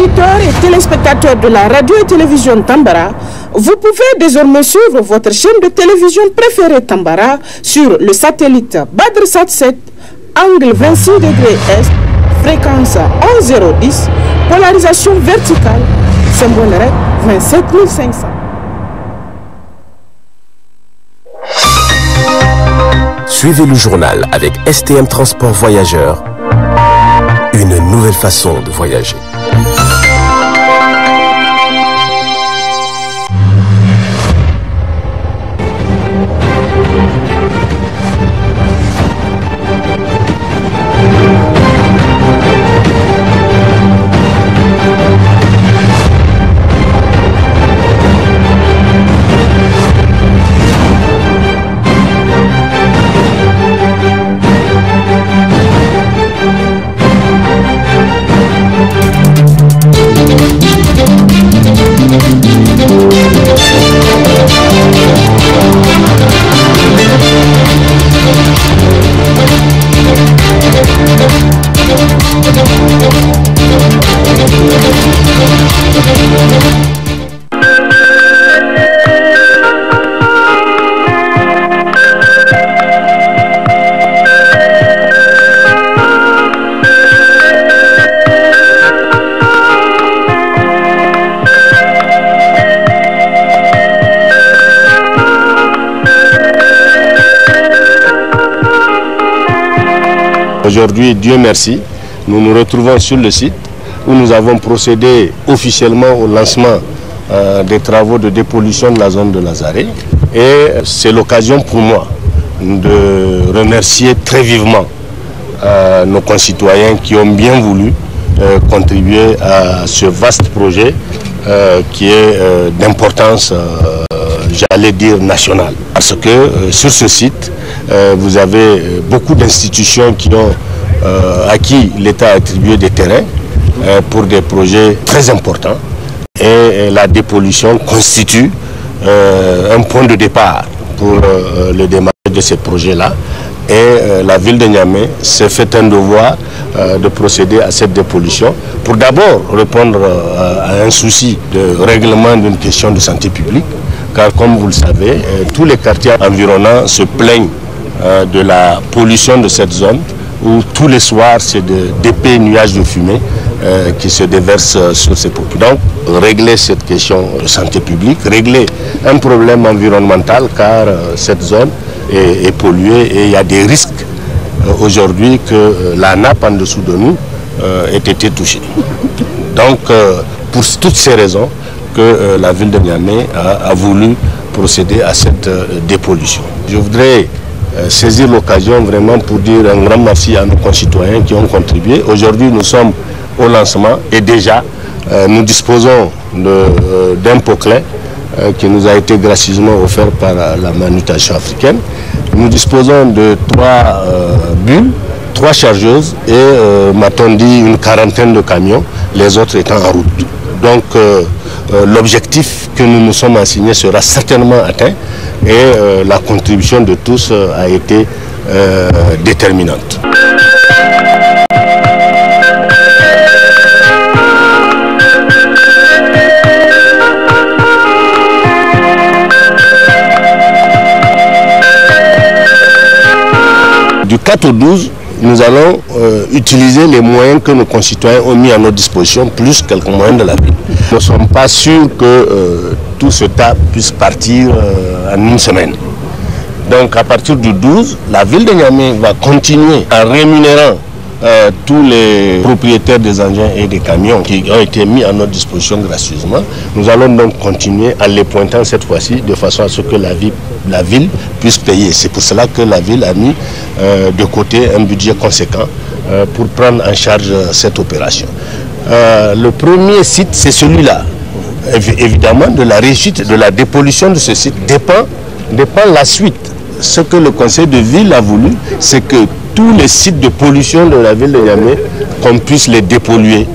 auditeurs et téléspectateurs de la radio et télévision Tambara, vous pouvez désormais suivre votre chaîne de télévision préférée Tambara sur le satellite BadrSat 7, angle 26 degrés Est, fréquence 11010, polarisation verticale, symbole REC 27500. Suivez le journal avec STM Transport Voyageurs, une nouvelle façon de voyager. Aujourd'hui, Dieu merci, nous nous retrouvons sur le site où nous avons procédé officiellement au lancement des travaux de dépollution de la zone de Lazare. Et c'est l'occasion pour moi de remercier très vivement nos concitoyens qui ont bien voulu contribuer à ce vaste projet qui est d'importance, j'allais dire, nationale. Parce que sur ce site, vous avez beaucoup d'institutions qui ont à qui l'État a attribué des terrains pour des projets très importants. Et la dépollution constitue un point de départ pour le démarrage de ces projets-là. Et la ville de Niamey s'est fait un devoir de procéder à cette dépollution pour d'abord répondre à un souci de règlement d'une question de santé publique. Car comme vous le savez, tous les quartiers environnants se plaignent de la pollution de cette zone où tous les soirs c'est d'épais nuages de fumée qui se déversent sur ces populations. Donc régler cette question de santé publique, régler un problème environnemental car cette zone est polluée et il y a des risques aujourd'hui que la nappe en dessous de nous ait été touchée. Donc pour toutes ces raisons que la ville de Niamey a voulu procéder à cette dépollution. Je voudrais saisir l'occasion vraiment pour dire un grand merci à nos concitoyens qui ont contribué. Aujourd'hui, nous sommes au lancement et déjà, nous disposons d'un poclin qui nous a été gracieusement offert par la manutention africaine. Nous disposons de 3 bulles, 3 chargeuses et, m'a-t-on dit, une quarantaine de camions, les autres étant en route. Donc, l'objectif que nous nous sommes assignés sera certainement atteint et la contribution de tous a été déterminante. Du 4 au 12, nous allons utiliser les moyens que nos concitoyens ont mis à notre disposition, plus quelques moyens de la ville. Nous ne sommes pas sûrs que tout ce tas puisse partir en une semaine. Donc à partir du 12, la ville de Niamey va continuer en rémunérant tous les propriétaires des engins et des camions qui ont été mis à notre disposition gracieusement. Nous allons donc continuer en les pointant cette fois-ci de façon à ce que la ville puisse payer. C'est pour cela que la ville a mis de côté un budget conséquent pour prendre en charge cette opération. Le premier site, c'est celui-là. Évidemment, de la réussite, de la dépollution de ce site dépend la suite. Ce que le conseil de ville a voulu, c'est que tous les sites de pollution de la ville de Niamey, qu'on puisse les dépolluer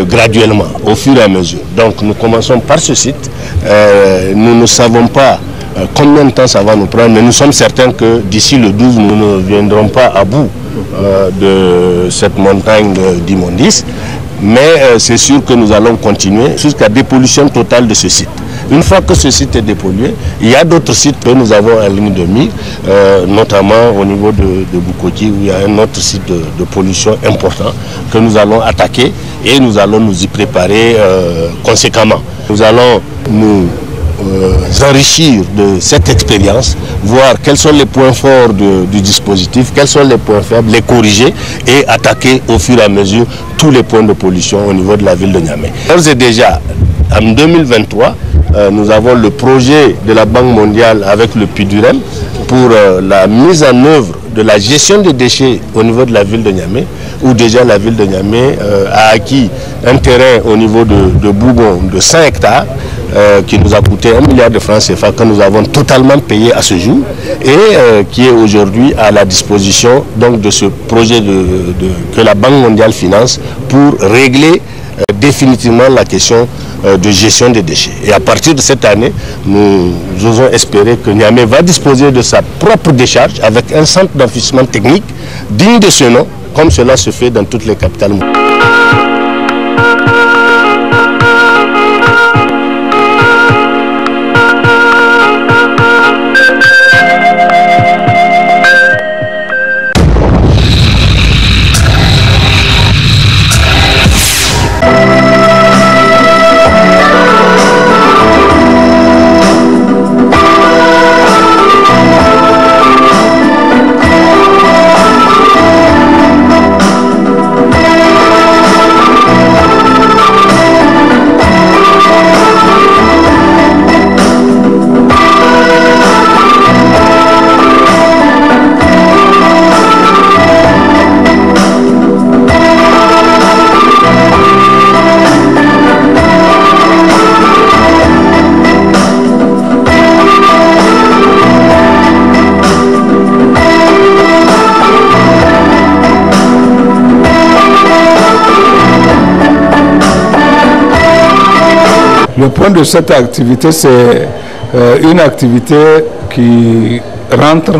graduellement, au fur et à mesure. Donc nous commençons par ce site. Nous ne savons pas combien de temps ça va nous prendre, mais nous sommes certains que d'ici le 12, nous ne viendrons pas à bout de cette montagne d'immondices. mais c'est sûr que nous allons continuer jusqu'à dépollution totale de ce site. Une fois que ce site est dépollué, il y a d'autres sites que nous avons en ligne de mire, notamment au niveau de Bukoti, où il y a un autre site de pollution important que nous allons attaquer et nous allons nous y préparer conséquemment. Nous allons nous enrichir de cette expérience, voir quels sont les points forts du dispositif, quels sont les points faibles, les corriger et attaquer au fur et à mesure tous les points de pollution au niveau de la ville de Niamey. D'ores et déjà, en 2023, nous avons le projet de la Banque mondiale avec le PIDUREM pour la mise en œuvre de la gestion des déchets au niveau de la ville de Niamey, où déjà la ville de Niamey a acquis un terrain au niveau de Bougon de 100 hectares qui nous a coûté 1 milliard de francs CFA que nous avons totalement payé à ce jour et qui est aujourd'hui à la disposition donc, de ce projet que la Banque mondiale finance pour régler définitivement la question de gestion des déchets. Et à partir de cette année, nous osons espérer que Niamey va disposer de sa propre décharge avec un centre d'enfouissement technique digne de ce nom, comme cela se fait dans toutes les capitales. Le point de cette activité, c'est une activité qui rentre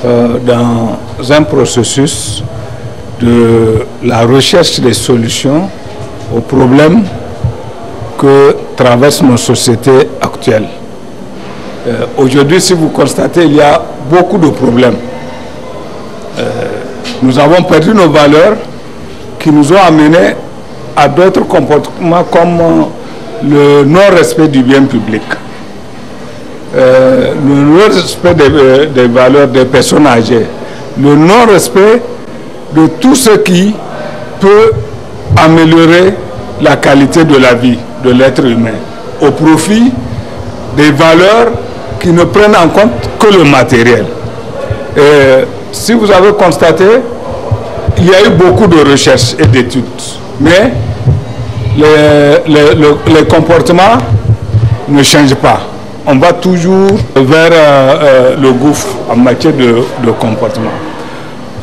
dans un processus de la recherche des solutions aux problèmes que traversent nos sociétés actuelles. Aujourd'hui, si vous constatez, il y a beaucoup de problèmes. Nous avons perdu nos valeurs qui nous ont amenés à d'autres comportements comme le non-respect du bien public, le non-respect des valeurs des personnes âgées, le non-respect de tout ce qui peut améliorer la qualité de la vie de l'être humain au profit des valeurs qui ne prennent en compte que le matériel. Et si vous avez constaté, il y a eu beaucoup de recherches et d'études, mais les comportements ne changent pas. On va toujours vers le gouffre en matière de comportement.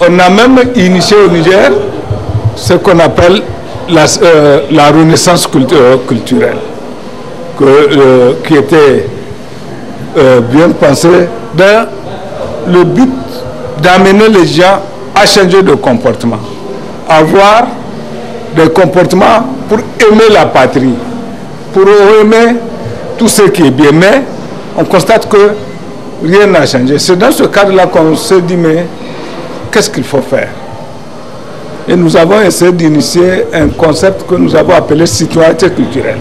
On a même initié au Niger ce qu'on appelle la renaissance culturelle, qui était bien pensée dans le but d'amener les gens à changer de comportement, avoir des comportements pour aimer la patrie, pour aimer tout ce qui est bien. Mais on constate que rien n'a changé. C'est dans ce cadre-là qu'on se dit, mais qu'est-ce qu'il faut faire? Et nous avons essayé d'initier un concept que nous avons appelé citoyenneté culturelle.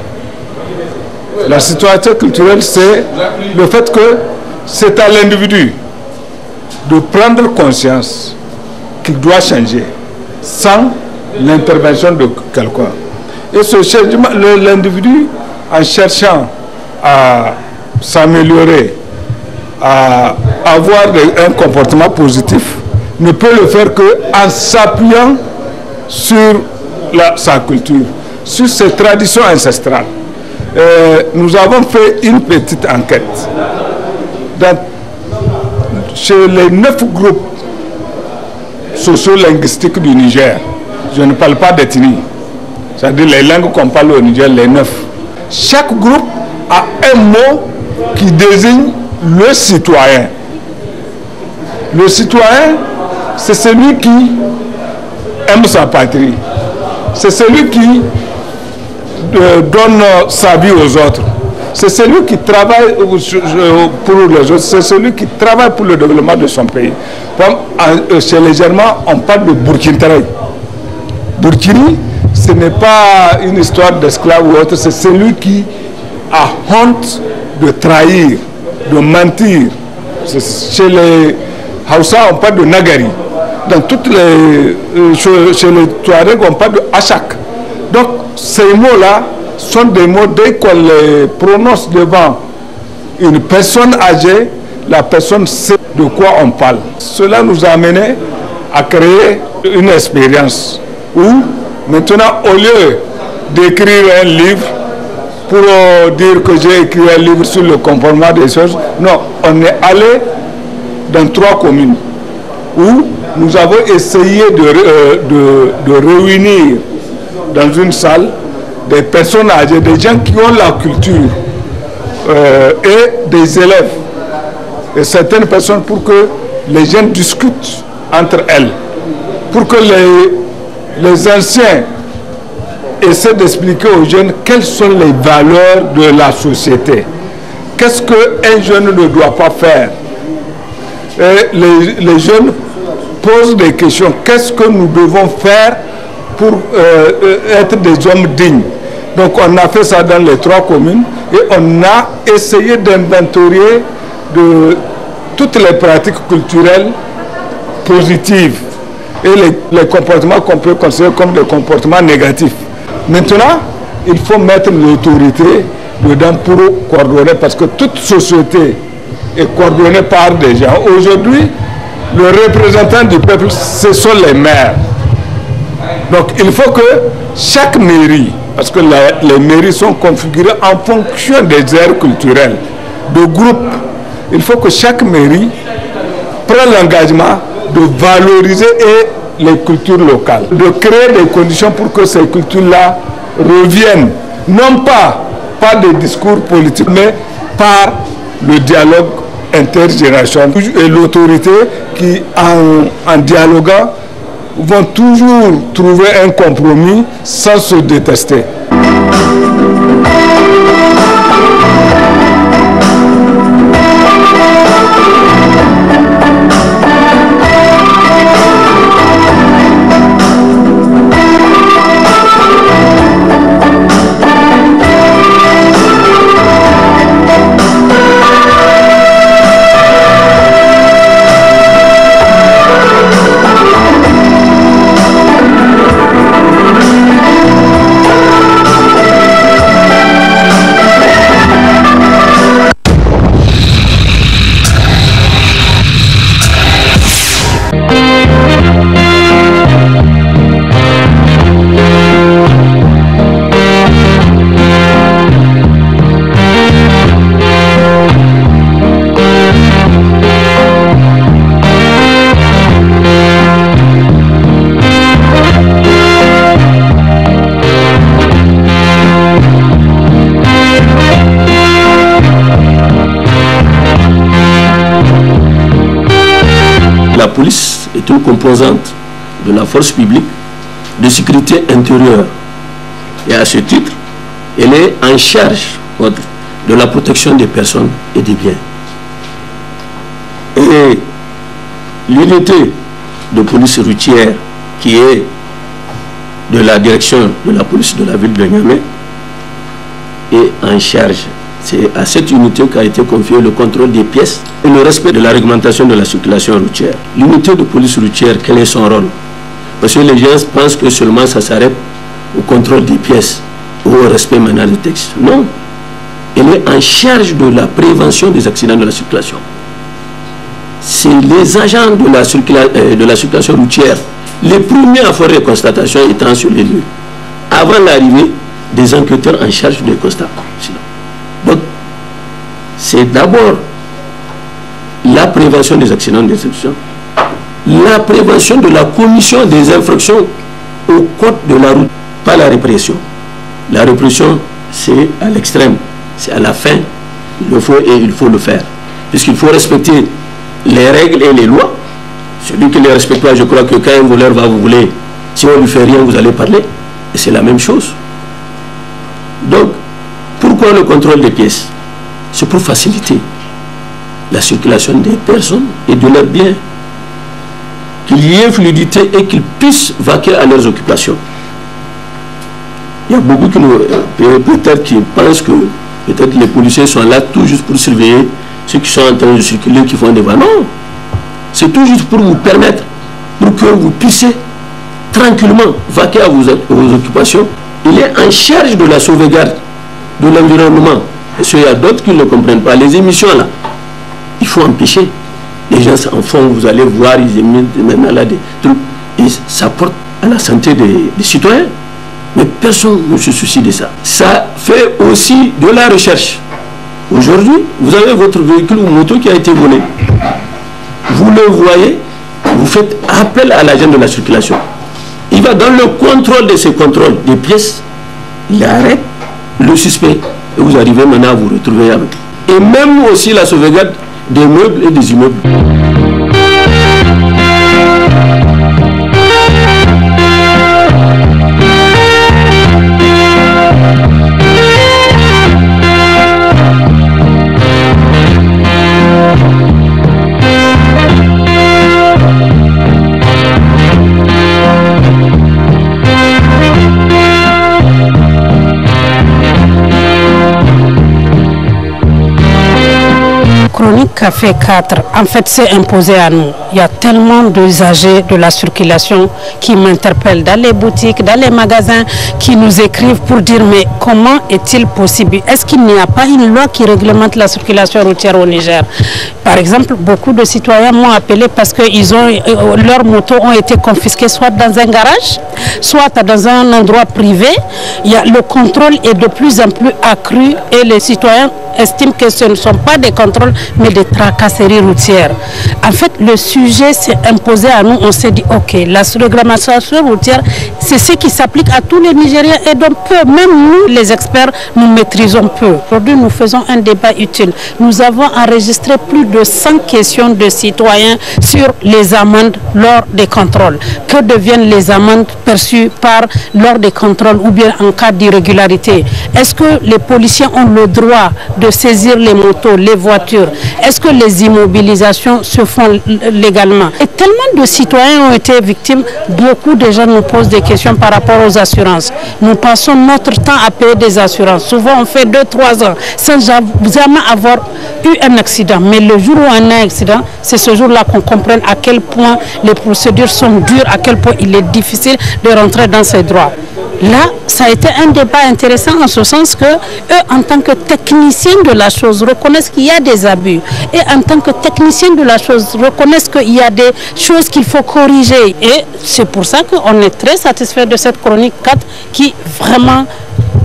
La citoyenneté culturelle, c'est le fait que c'est à l'individu de prendre conscience qu'il doit changer sans l'intervention de quelqu'un. Et ce changement, l'individu, en cherchant à s'améliorer, à avoir un comportement positif, ne peut le faire qu'en s'appuyant sur sa culture, sur ses traditions ancestrales. Nous avons fait une petite enquête chez les 9 groupes socio-linguistiques du Niger. Je ne parle pas d'ethnie, c'est-à-dire les langues qu'on parle au Niger, les 9. Chaque groupe a un mot qui désigne le citoyen. Le citoyen, c'est celui qui aime sa patrie, c'est celui qui donne sa vie aux autres. C'est celui qui travaille pour les autres, c'est celui qui travaille pour le développement de son pays. Chez les Germains, on parle de Burkini. Burkini, ce n'est pas une histoire d'esclave ou autre, c'est celui qui a honte de trahir, de mentir. Chez les Hausa, on parle de Nagari. Dans toutes chez les Touaregs, on parle de Achak. Donc, ces mots-là sont des mots, dès qu'on les prononce devant une personne âgée, la personne sait de quoi on parle. Cela nous a amené à créer une expérience où, maintenant, au lieu d'écrire un livre pour dire que j'ai écrit un livre sur le comportement des choses, non, on est allé dans 3 communes où nous avons essayé de réunir dans une salle des personnes âgées, des gens qui ont la culture et des élèves et certaines personnes pour que les jeunes discutent entre elles, pour que les anciens essaient d'expliquer aux jeunes quelles sont les valeurs de la société. Qu'est-ce qu'un jeune ne doit pas faire? Et les jeunes posent des questions. Qu'est-ce que nous devons faire pour être des hommes dignes? Donc on a fait ça dans les 3 communes et on a essayé d'inventorier de toutes les pratiques culturelles positives et les comportements qu'on peut considérer comme des comportements négatifs. Maintenant, il faut mettre l'autorité dedans pour coordonner, parce que toute société est coordonnée par des gens. Aujourd'hui, le représentant du peuple, ce sont les maires. Donc il faut que chaque mairie, parce que les mairies sont configurées en fonction des aires culturelles, de groupes, il faut que chaque mairie prenne l'engagement de valoriser les cultures locales, de créer des conditions pour que ces cultures-là reviennent, non pas par des discours politiques, mais par le dialogue intergénérationnel. Et l'autorité qui, en dialoguant, vont toujours trouver un compromis sans se détester. La police est une composante de la force publique de sécurité intérieure. Et à ce titre, elle est en charge de la protection des personnes et des biens. Et l'unité de police routière qui est de la direction de la police de la ville de Niamey est en charge. C'est à cette unité qu'a été confié le contrôle des pièces et le respect de la réglementation de la circulation routière. L'unité de police routière, quel est son rôle? Parce que les gens pensent que seulement ça s'arrête au contrôle des pièces ou au respect maintenant des textes. Non. Elle est en charge de la prévention des accidents de la circulation. C'est les agents de la circulation routière, les premiers à faire les constatations étant sur les lieux, avant l'arrivée des enquêteurs en charge des constats. Donc, c'est d'abord la prévention des accidents de circulation, la prévention de la commission des infractions au code de la route, pas la répression. La répression, c'est à l'extrême, c'est à la fin, il le faut et il faut le faire. Puisqu'il faut respecter les règles et les lois. Celui qui ne les respecte pas, je crois que quand un voleur va vous voler, si on ne lui fait rien, vous allez parler. Et c'est la même chose. Donc, pourquoi le contrôle des pièces? C'est pour faciliter la circulation des personnes et de leurs biens. Qu'il y ait fluidité et qu'ils puissent vaquer à leurs occupations. Il y a beaucoup peut-être qui pensent que peut-être les policiers sont là tout juste pour surveiller ceux qui sont en train de circuler, qui font des voies. Non, c'est tout juste pour vous permettre, pour que vous puissiez tranquillement vaquer à vos occupations. Il est en charge de la sauvegarde de l'environnement. Parce qu'il y a d'autres qui ne comprennent pas. Les émissions là, il faut empêcher. Les gens en font, vous allez voir, ils émettent maintenant là des trucs. Et ça porte à la santé des citoyens. Mais personne ne se soucie de ça. Ça fait aussi de la recherche. Aujourd'hui, vous avez votre véhicule ou moto qui a été volé. Vous le voyez, vous faites appel à l'agent de la circulation. Il va dans le contrôle de ces contrôles des pièces, il arrête le suspect et vous arrivez maintenant à vous retrouver avec. Et même aussi la sauvegarde des meubles et des immeubles. Chronique Café 4, en fait, c'est imposé à nous. Il y a tellement d'usagers de la circulation qui m'interpellent dans les boutiques, dans les magasins, qui nous écrivent pour dire mais comment est-il possible? Est-ce qu'il n'y a pas une loi qui réglemente la circulation routière au Niger? Par exemple, beaucoup de citoyens m'ont appelé parce que leurs motos ont été confisquées soit dans un garage, soit dans un endroit privé. Le contrôle est de plus en plus accru et les citoyens estiment que ce ne sont pas des contrôles mais des tracasseries routières. En fait, le sujet s'est imposé à nous. On s'est dit, ok, la réglementation routière, c'est ce qui s'applique à tous les Nigériens et donc même nous, les experts, nous maîtrisons peu. Aujourd'hui, nous faisons un débat utile. Nous avons enregistré plus de 100 questions de citoyens sur les amendes lors des contrôles. Que deviennent les amendes perçues lors des contrôles ou bien en cas d'irrégularité? Est-ce que les policiers ont le droit de saisir les motos, les voitures? Est-ce que les immobilisations se font légalement? Et tellement de citoyens ont été victimes, beaucoup de gens nous posent des questions par rapport aux assurances. Nous passons notre temps à payer des assurances. Souvent on fait 2-3 ans sans jamais avoir eu un accident. Mais le jour où on a un accident, c'est ce jour-là qu'on comprenne à quel point les procédures sont dures, à quel point il est difficile de rentrer dans ses droits. Là, ça a été un débat intéressant en ce sens que eux, en tant que techniciens de la chose, reconnaissent qu'il y a des abus. Et en tant que techniciens de la chose, reconnaissent qu'il y a des choses qu'il faut corriger. Et c'est pour ça qu'on est très satisfait de cette chronique 4 qui vraiment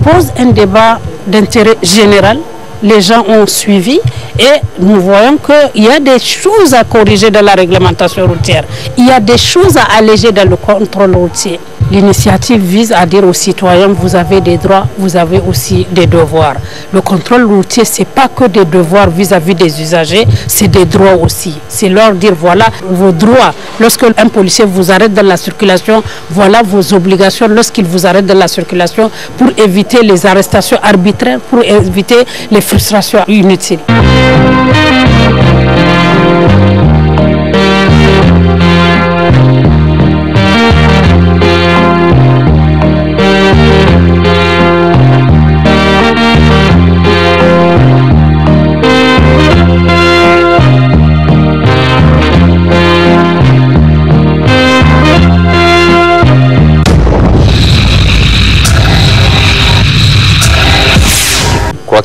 pose un débat d'intérêt général. Les gens ont suivi et nous voyons qu'il y a des choses à corriger dans la réglementation routière. Il y a des choses à alléger dans le contrôle routier. L'initiative vise à dire aux citoyens, vous avez des droits, vous avez aussi des devoirs. Le contrôle routier, ce n'est pas que des devoirs vis-à-vis des usagers, c'est des droits aussi. C'est leur dire, voilà vos droits. Lorsque un policier vous arrête dans la circulation, voilà vos obligations lorsqu'il vous arrête dans la circulation pour éviter les arrestations arbitraires, pour éviter les frustrations inutiles.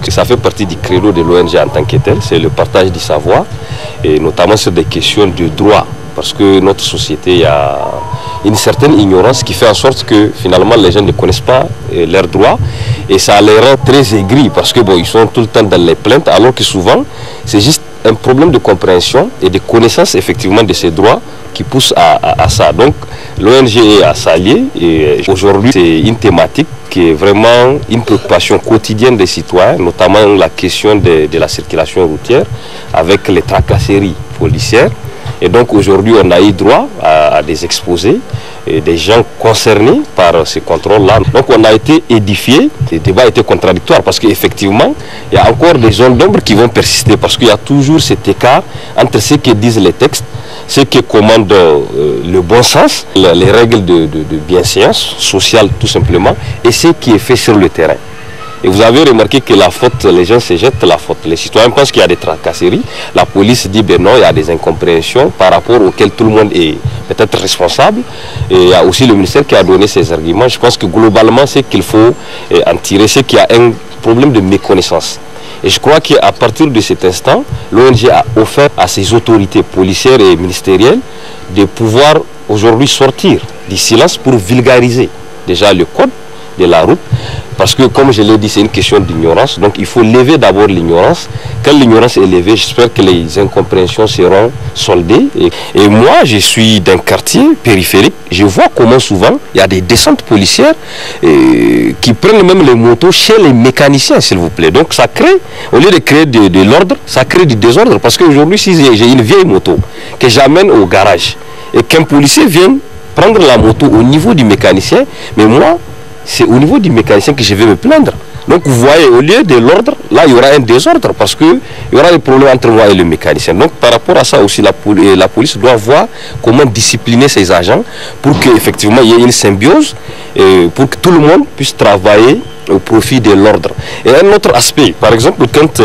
Que ça fait partie du credo de l'ONG en tant que tel, c'est le partage du savoir, et notamment sur des questions de droit, parce que notre société, il y a une certaine ignorance qui fait en sorte que finalement les gens ne connaissent pas leurs droits, et ça les rend très aigris, parce que bon, ils sont tout le temps dans les plaintes, alors que souvent c'est juste un problème de compréhension et de connaissance effectivement de ces droits qui pousse à ça. Donc l'ONG est à s'allier et aujourd'hui c'est une thématique qui est vraiment une préoccupation quotidienne des citoyens, notamment la question de la circulation routière avec les tracasseries policières Et donc aujourd'hui, on a eu droit à des exposés et des gens concernés par ces contrôles-là. Donc on a été édifié, les débats étaient contradictoires parce qu'effectivement, il y a encore des zones d'ombre qui vont persister parce qu'il y a toujours cet écart entre ce que disent les textes, ce que commande le bon sens, les règles de bienséance sociale tout simplement, et ce qui est fait sur le terrain. Et vous avez remarqué que la faute, les gens se jettent la faute. Les citoyens pensent qu'il y a des tracasseries. La police dit ben non, il y a des incompréhensions par rapport auxquelles tout le monde est peut-être responsable. Et il y a aussi le ministère qui a donné ses arguments. Je pense que globalement, c'est qu'il faut en tirer, c'est qu'il y a un problème de méconnaissance. Et je crois qu'à partir de cet instant, l'ONG a offert à ses autorités policières et ministérielles de pouvoir aujourd'hui sortir du silence pour vulgariser déjà le code de la route. Parce que, comme je l'ai dit, c'est une question d'ignorance. Donc, il faut lever d'abord l'ignorance. Quand l'ignorance est levée, j'espère que les incompréhensions seront soldées. Et moi, je suis d'un quartier périphérique. Je vois comment souvent, il y a des descentes policières qui prennent même les motos chez les mécaniciens, s'il vous plaît. Donc, ça crée, au lieu de créer de l'ordre, ça crée du désordre. Parce qu'aujourd'hui, si j'ai une vieille moto que j'amène au garage et qu'un policier vient prendre la moto au niveau du mécanicien, mais moi, c'est au niveau du mécanicien que je vais me plaindre. Donc vous voyez, au lieu de l'ordre, là il y aura un désordre parce qu'il y aura des problèmes entre moi et le mécanicien. Donc par rapport à ça aussi, la police doit voir comment discipliner ses agents pour qu'effectivement il y ait une symbiose et pour que tout le monde puisse travailler au profit de l'ordre. Et un autre aspect, par exemple, quand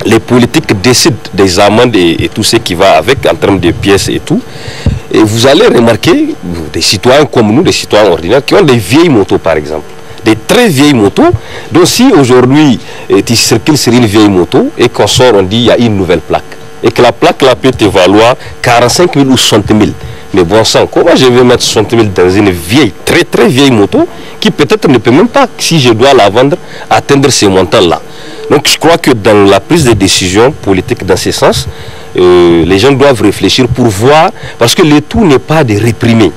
les politiques décident des amendes et tout ce qui va avec en termes de pièces et tout, et vous allez remarquer des citoyens comme nous, des citoyens ordinaires, qui ont des vieilles motos par exemple, des très vieilles motos. Donc si aujourd'hui tu circules sur une vieille moto et qu'on sort, on dit il y a une nouvelle plaque. Et que la plaque là peut te valoir 45 000 ou 60 000. Mais bon sang, comment je vais mettre 60 000 dans une vieille, très très vieille moto qui peut-être ne peut même pas, si je dois la vendre, atteindre ces montants-là. Donc je crois que dans la prise de décision politique dans ce sens, les gens doivent réfléchir pour voir, parce que le tout n'est pas de réprimer,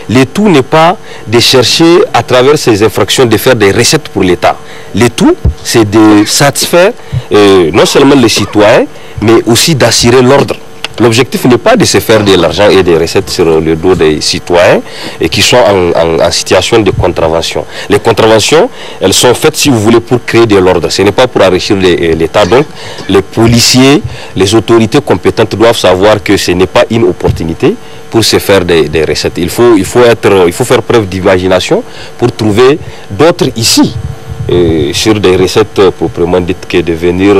le tout n'est pas de chercher à travers ces infractions de faire des recettes pour l'État. Le tout, c'est de satisfaire non seulement les citoyens, mais aussi d'assurer l'ordre. L'objectif n'est pas de se faire de l'argent et des recettes sur le dos des citoyens et qui sont en situation de contravention. Les contraventions, elles sont faites, si vous voulez, pour créer de l'ordre. Ce n'est pas pour enrichir l'État. Donc, les policiers, les autorités compétentes doivent savoir que ce n'est pas une opportunité pour se faire des recettes. Il faut faire preuve d'imagination pour trouver d'autres ici sur des recettes proprement dites que de venir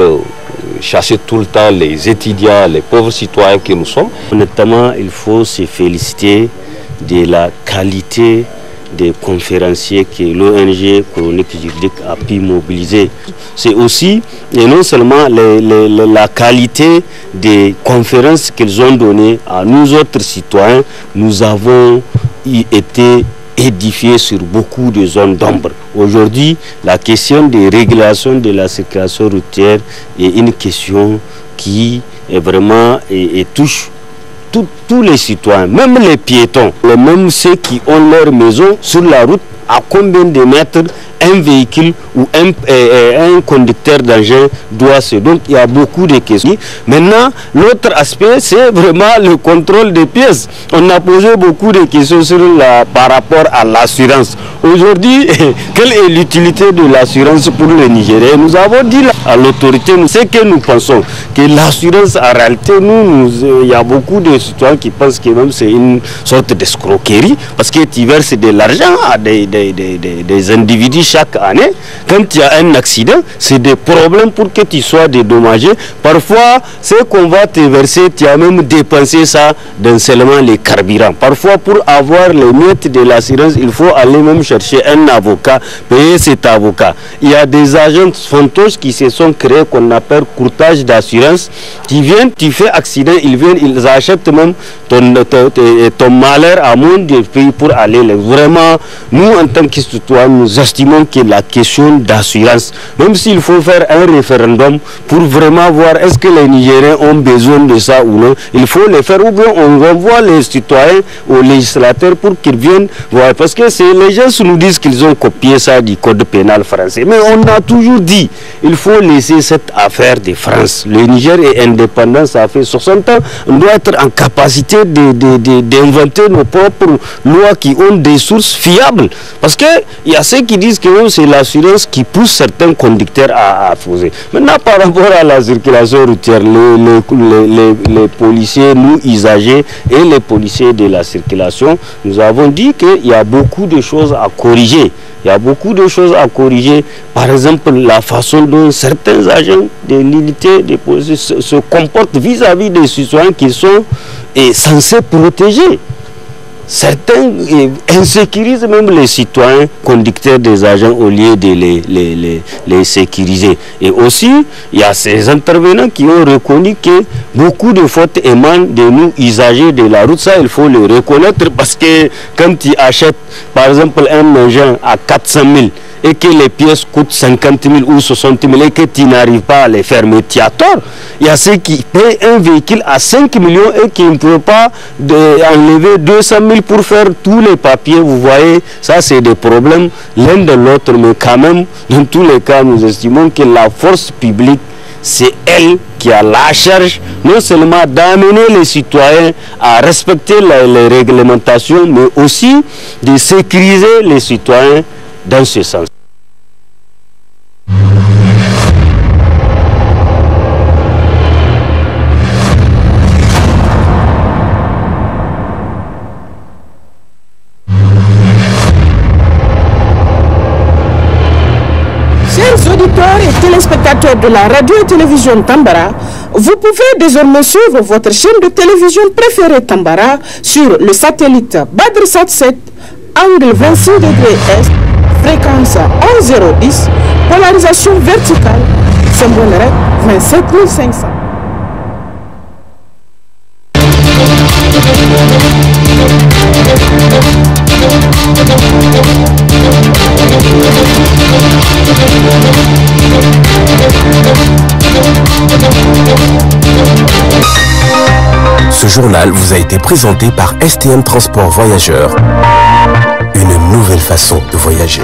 chasser tout le temps les étudiants, les pauvres citoyens que nous sommes. Honnêtement, il faut se féliciter de la qualité des conférenciers que l'ONG Chronique Juridique a pu mobiliser. C'est aussi, et non seulement la qualité des conférences qu'ils ont données à nous autres citoyens, nous avons été édifié sur beaucoup de zones d'ombre. Aujourd'hui, la question des régulations de la circulation routière est une question qui est vraiment et touche tous les citoyens, même les piétons, même ceux qui ont leur maison sur la route. À combien de mètres un véhicule ou un conducteur d'engin doit se... Donc il y a beaucoup de questions. Maintenant, l'autre aspect, c'est vraiment le contrôle des pièces. On a posé beaucoup de questions par rapport à l'assurance. Aujourd'hui, quelle est l'utilité de l'assurance pour les Nigériens? Nous avons dit à l'autorité, ce que nous pensons, que l'assurance, en réalité, il y a beaucoup de citoyens qui pensent que même c'est une sorte d'escroquerie, parce que tu verses de l'argent à des individus chaque année. Quand il y a un accident, c'est des problèmes pour que tu sois dédommagé. Parfois, ce qu'on va te verser, tu as même dépensé ça dans seulement les carburants. Parfois, pour avoir les miettes de l'assurance, il faut aller même chercher un avocat, payer cet avocat. Il y a des agents fantoches qui se sont créés, qu'on appelle courtage d'assurance, qui viennent, tu fais accident, ils viennent, ils achètent même ton malheur à moins de pays pour aller. Vraiment, nous en tant que citoyens, nous estimons que la question d'assurance, même s'il faut faire un référendum pour vraiment voir est-ce que les Nigériens ont besoin de ça ou non, il faut le faire, ou bien on renvoie les citoyens aux législateurs pour qu'ils viennent voir. Parce que les gens nous disent qu'ils ont copié ça du code pénal français. Mais on a toujours dit, il faut laisser cette affaire de France. Le Niger est indépendant, ça fait 60 ans. On doit être en capacité d'inventer nos propres lois qui ont des sources fiables. Parce qu'il y a ceux qui disent que c'est l'assurance qui pousse certains conducteurs à poser. Maintenant, par rapport à la circulation routière, les policiers, nous usagers et les policiers de la circulation, nous avons dit qu'il y a beaucoup de choses à corriger. Il y a beaucoup de choses à corriger. Par exemple, la façon dont certains agents de l'unité de police se comportent vis-à-vis des citoyens qui sont censés protéger. Certains insécurisent même les citoyens conducteurs des agents au lieu de les sécuriser. Et aussi, il y a ces intervenants qui ont reconnu que beaucoup de fautes émanent de nous usagers de la route. Ça, il faut le reconnaître parce que quand tu achètes, par exemple, un engin à 400 000 et que les pièces coûtent 50 000 ou 60 000 et que tu n'arrives pas à les faire, mais tu as tort. Il y a ceux qui paient un véhicule à 5 millions et qui ne peuvent pas enlever 200 000 pour faire tous les papiers. Vous voyez, ça c'est des problèmes l'un de l'autre, mais quand même, dans tous les cas, nous estimons que la force publique, c'est elle qui a la charge non seulement d'amener les citoyens à respecter les réglementations, mais aussi de sécuriser les citoyens dans ce sens. Chers auditeurs et téléspectateurs de la radio et télévision Tambara, vous pouvez désormais suivre votre chaîne de télévision préférée Tambara sur le satellite BadrSat 7, angle 26 degrés Est, fréquence 11010, polarisation verticale, symbole REC 27500. Ce journal vous a été présenté par STM Transport Voyageurs. Une nouvelle façon de voyager.